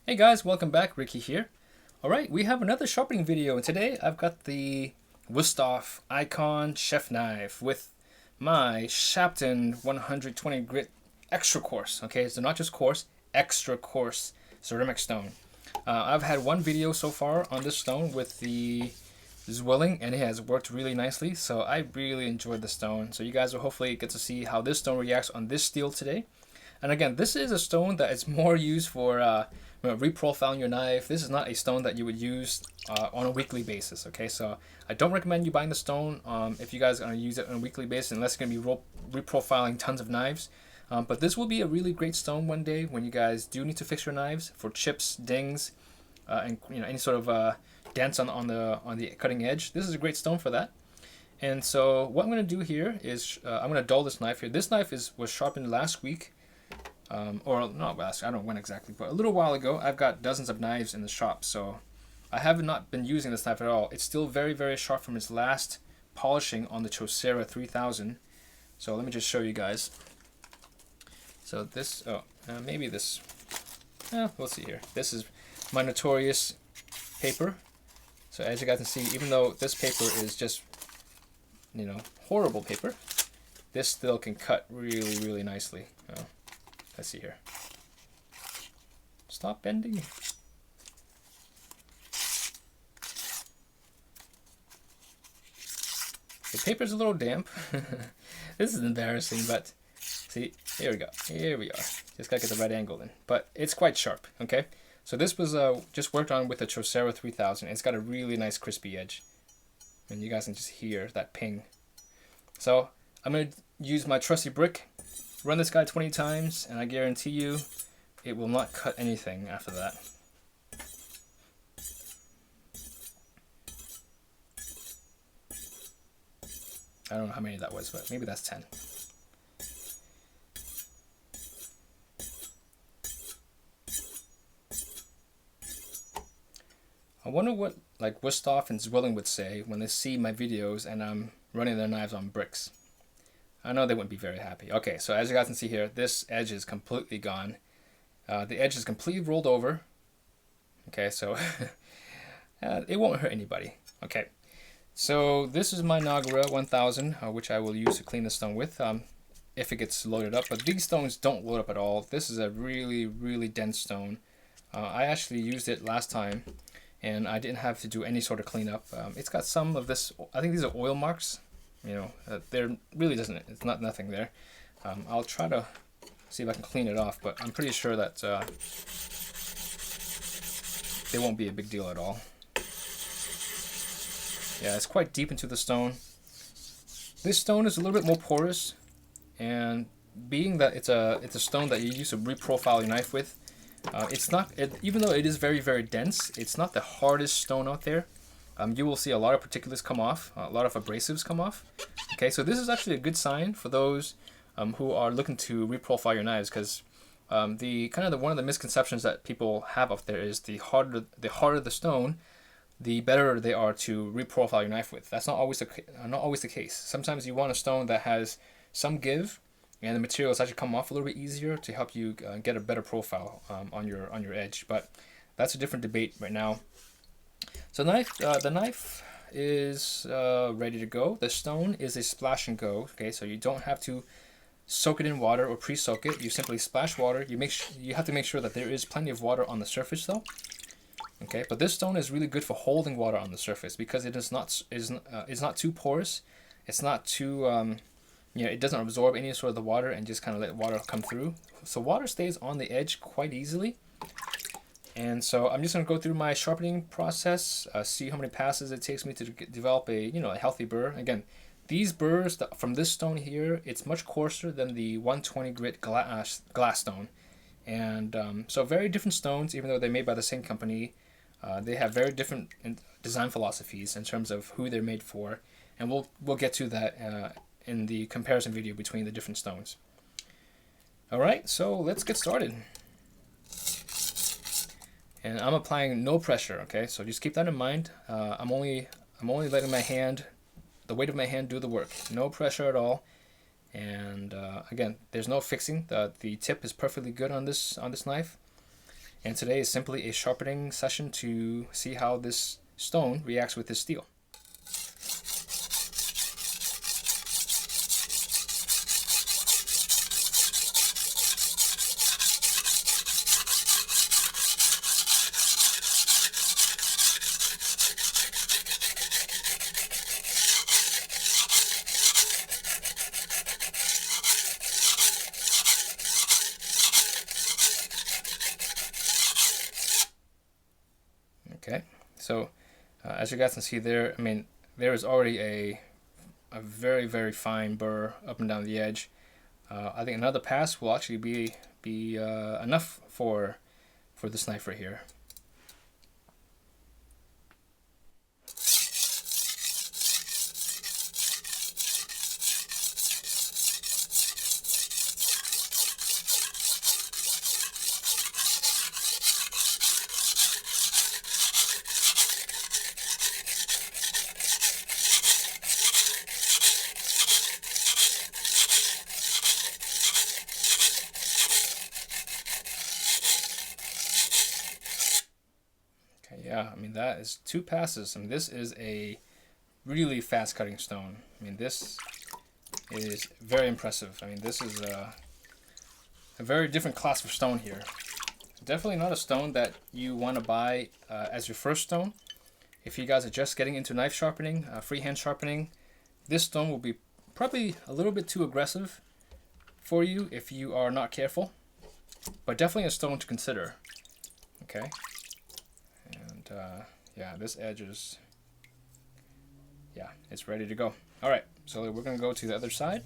Hey guys, welcome back. Ricky here. Alright, we have another sharpening video, and today I've got the Wusthof Icon Chef Knife with my Shapton 120 grit extra coarse. Okay, so not just coarse, extra coarse ceramic stone. I've had one video so far on this stone with the zwilling, and it has worked really nicely, so I really enjoyed the stone. So you guys will hopefully get to see how this stone reacts on this steel today. And again, this is a stone that is more used for reprofiling your knife. This is not a stone that you would use on a weekly basis. Okay, so I don't recommend you buying the stone if you guys are going to use it on a weekly basis, unless you're going to be reprofiling tons of knives. But this will be a really great stone one day when you guys do need to fix your knives for chips, dings, and any sort of dents on the cutting edge. This is a great stone for that. And so what I'm going to do here is I'm going to dull this knife here. This knife was sharpened last week. Or not last, I don't know when exactly, but a little while ago. I've got dozens of knives in the shop, so I have not been using this knife at all. It's still very, very sharp from its last polishing on the Chosera 3000. So let me just show you guys. So this, maybe this, we'll see here. This is my notorious paper. So as you guys can see, even though this paper is just, horrible paper, this still can cut really, really nicely. Let's see here. Stop bending. The paper's a little damp. This is embarrassing, but see, here we go. Here we are. Just gotta get the right angle in. But it's quite sharp, okay? So this was just worked on with the Chosera 3000. It's got a really nice crispy edge. And you guys can just hear that ping. So I'm gonna use my trusty brick. Run this guy 20 times, and I guarantee you it will not cut anything after that. I don't know how many that was, but maybe that's 10. I wonder what Wusthof and Zwilling would say when they see my videos and I'm running their knives on bricks. I know they wouldn't be very happy. Okay, so as you guys can see here, this edge is completely gone. The edge is completely rolled over. Okay, so it won't hurt anybody. Okay, so this is my Nagara 1000, which I will use to clean the stone with if it gets loaded up. But these stones don't load up at all. This is a really, really dense stone. I actually used it last time, and I didn't have to do any sort of cleanup. It's got some of this, I think these are oil marks. There really it's not nothing there. I'll try to see if I can clean it off, but I'm pretty sure that it won't be a big deal at all. Yeah, it's quite deep into the stone. This stone is a little bit more porous, and being that it's a stone that you use to reprofile your knife with, even though it is very, very dense, it's not the hardest stone out there. You will see a lot of particulars come off, a lot of abrasives come off. Okay, so this is actually a good sign for those who are looking to reprofile your knives, because one of the misconceptions that people have out there is the harder the stone, the better they are to reprofile your knife with. That's not always the case. Sometimes you want a stone that has some give, and the materials actually come off a little bit easier to help you get a better profile on your edge. But that's a different debate right now. So the knife is ready to go. The stone is a splash and go. Okay, so you don't have to soak it in water or pre-soak it. You simply splash water. You have to make sure that there is plenty of water on the surface though. Okay, but this stone is really good for holding water on the surface because it is not too porous. It's not too it doesn't absorb any sort of the water and just kind of let water come through. So water stays on the edge quite easily. And so I'm just going to go through my sharpening process, see how many passes it takes me to develop a healthy burr. Again, these burrs from this stone here, it's much coarser than the 120 grit glass stone. And so very different stones, even though they're made by the same company. They have very different design philosophies in terms of who they're made for. And we'll get to that in the comparison video between the different stones. All right, so let's get started. And I'm applying no pressure, okay? So just keep that in mind. I'm only letting the weight of my hand do the work. No pressure at all. And again, there's no fixing. The tip is perfectly good on this knife. And today is simply a sharpening session to see how this stone reacts with this steel. Okay, so as you guys can see there, I mean, there is already a very fine burr up and down the edge. I think another pass will actually be enough for this knife right here. Yeah, I mean, that is 2 passes. I mean, this is a really fast cutting stone. I mean, this is very impressive. I mean, this is a very different class of stone here. Definitely not a stone that you want to buy as your first stone. If you guys are just getting into knife sharpening, freehand sharpening, this stone will be probably a little bit too aggressive for you if you are not careful. But definitely a stone to consider. Okay. And yeah, this edge is, yeah, it's ready to go. All right, so we're gonna go to the other side.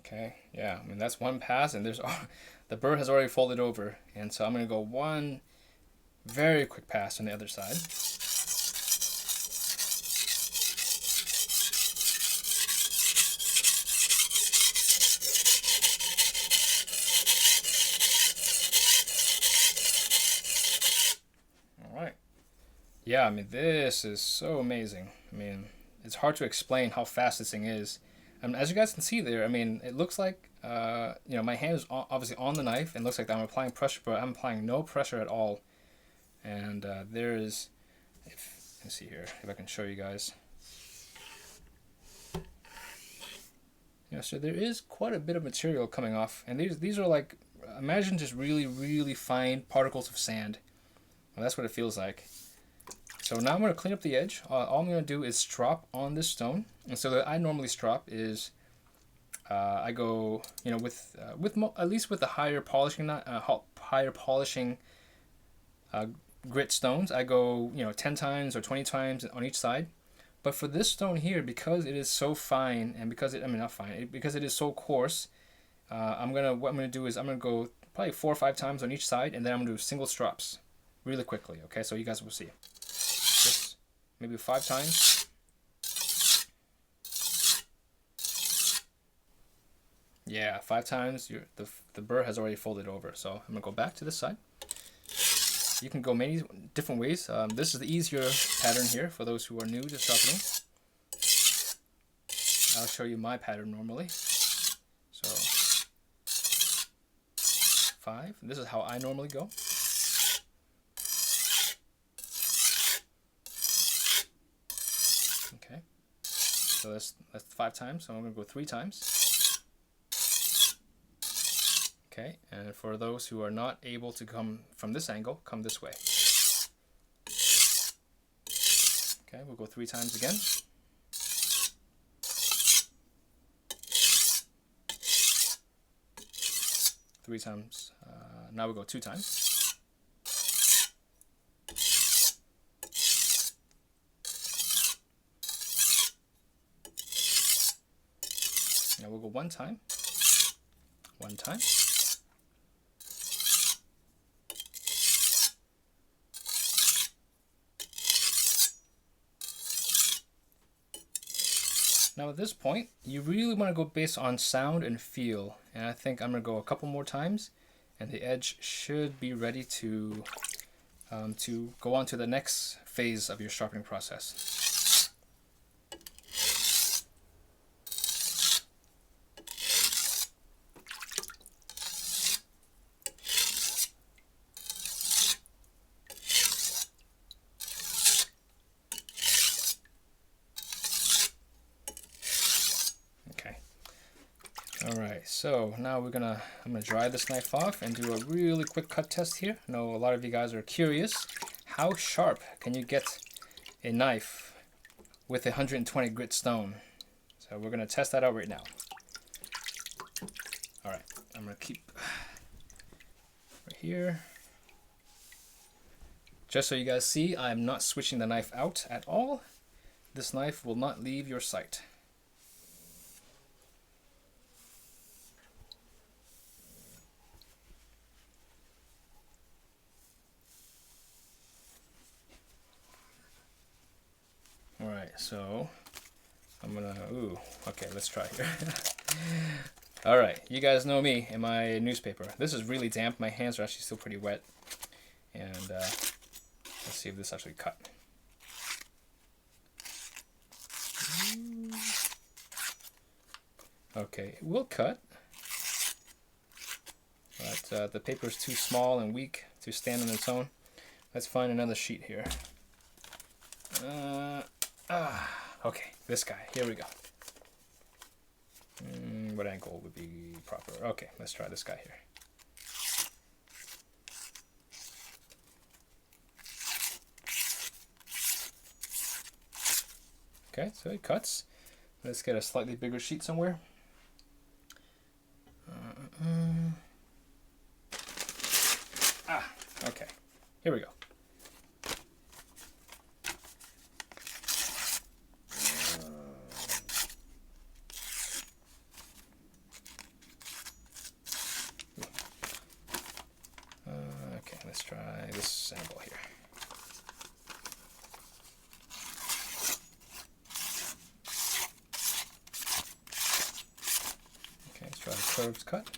Okay, yeah, I mean, that's 1 pass, and there's the burr has already folded over, and so I'm gonna go 1 very quick pass on the other side. All right. Yeah, I mean, this is so amazing. I mean, it's hard to explain how fast this thing is. And as you guys can see there, I mean, it looks like, you know, my hand is obviously on the knife, and it looks like I'm applying pressure, but I'm applying no pressure at all. And there is, let's see here, if I can show you guys. Yeah, so there is quite a bit of material coming off, and these are like, imagine just really fine particles of sand. Well, that's what it feels like. So now I'm going to clean up the edge. All I'm going to do is strop on this stone. And so that I normally strop is, I go, you know, with at least with the higher polishing grit stones, I go, you know, 10 times or 20 times on each side. But for this stone here, because it is so fine, and because it, I mean, not fine, because it is so coarse, what I'm gonna do is I'm gonna go probably 4 or 5 times on each side, and then I'm gonna do single strops, really quickly. Okay, so you guys will see. Just maybe 5 times. Yeah, 5 times. The burr has already folded over, so I'm gonna go back to this side. You can go many different ways. This is the easier pattern here for those who are new to sharpening. I'll show you my pattern normally. So 5. This is how I normally go. Okay. So that's 5 times. So I'm gonna go 3 times. Okay, and for those who are not able to come from this angle, come this way. Okay, we'll go 3 times again. Three times. Now we'll go 2 times. Now we'll go 1 time. 1 time. Now at this point, you really want to go based on sound and feel. And I think I'm going to go a couple more times, and the edge should be ready to go on to the next phase of your sharpening process. Okay. All right, so now I'm gonna dry this knife off and do a really quick cut test here. I know a lot of you guys are curious, how sharp can you get a knife with a 120 grit stone? So we're gonna test that out right now. All right, I'm gonna keep right here. Just so you guys see, I'm not switching the knife out at all. This knife will not leave your sight. Alright, so I'm gonna, okay, let's try here. Alright, you guys know me and my newspaper. This is really damp, my hands are actually still pretty wet. And let's see if this actually cut. Okay, it will cut. But the paper is too small and weak to stand on its own. Let's find another sheet here. Okay, this guy. Here we go. What angle would be proper? Okay, let's try this guy here. Okay, so it cuts. Let's get a slightly bigger sheet somewhere. Okay, here we go. Okay, let's try this angle here. Okay, let's try the curved cut.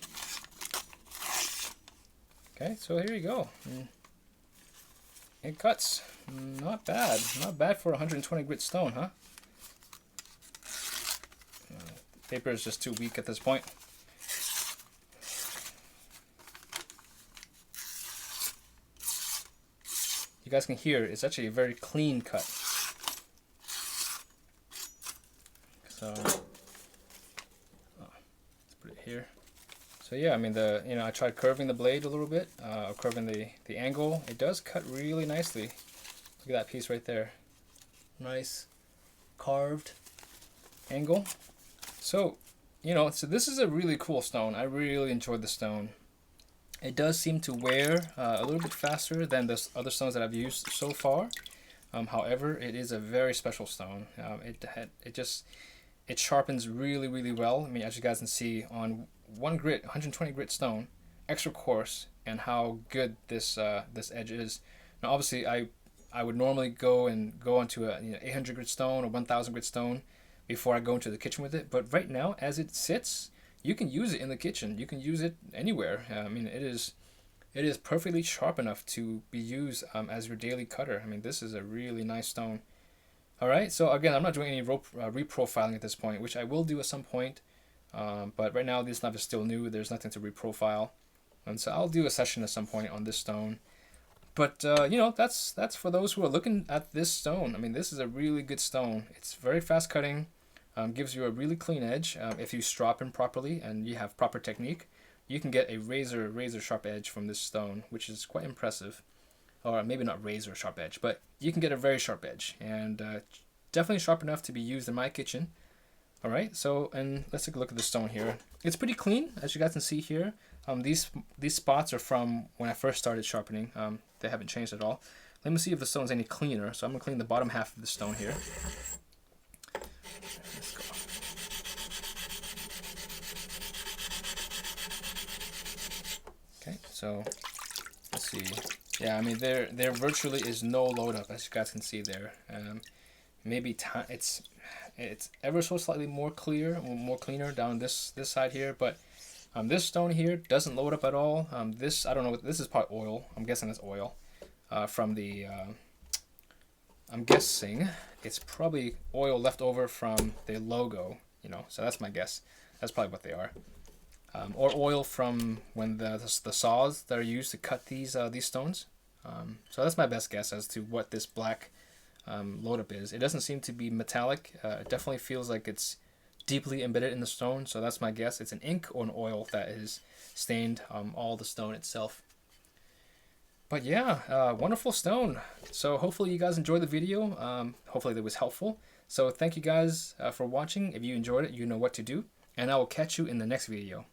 Okay, so here you go. It cuts. Not bad. Not bad for 120 grit stone, huh? Paper is just too weak at this point. You guys can hear it's actually a very clean cut. So let's put it here. So yeah, I mean I tried curving the blade a little bit, curving the angle. It does cut really nicely. Look at that piece right there. Nice carved angle. So, so this is a really cool stone. I really enjoyed the stone. It does seem to wear a little bit faster than the other stones that I've used so far. However, it is a very special stone. It sharpens really, really well. I mean, as you guys can see on 120 grit stone, extra coarse, and how good this this edge is. Now, obviously, I would normally go onto a 800 grit stone or 1000 grit stone before I go into the kitchen with it. But right now, as it sits, you can use it in the kitchen. You can use it anywhere. I mean, it is perfectly sharp enough to be used as your daily cutter. I mean, this is a really nice stone. All right, so again, I'm not doing any reprofiling at this point, which I will do at some point. But right now, this knife is still new. There's nothing to reprofile. And so I'll do a session at some point on this stone. But, that's for those who are looking at this stone. I mean, this is a really good stone. It's very fast cutting, gives you a really clean edge. If you sharpen properly and you have proper technique, you can get a razor sharp edge from this stone, which is quite impressive. Or maybe not razor sharp edge, but you can get a very sharp edge. And definitely sharp enough to be used in my kitchen. All right, so, and let's take a look at the stone here. It's pretty clean, as you guys can see here. These spots are from when I first started sharpening. They haven't changed at all. Let me see if the stone's any cleaner. So I'm gonna clean the bottom half of the stone here. Let's go. Okay, so let's see. Yeah, I mean there virtually is no load up, as you guys can see there. maybe it's ever so slightly more cleaner down this side here, but this stone here doesn't load up at all. This, I don't know, this is probably oil. I'm guessing it's oil from the. I'm guessing it's probably oil left over from the logo, you know. So that's my guess. That's probably what they are, or oil from when the saws that are used to cut these stones. So that's my best guess as to what this black load up is. It doesn't seem to be metallic. It definitely feels like it's deeply embedded in the stone. So that's my guess. It's an ink or an oil that is stained all the stone itself. But yeah, wonderful stone. So hopefully you guys enjoyed the video. Hopefully that was helpful. So thank you guys for watching. If you enjoyed it, you know what to do. And I will catch you in the next video.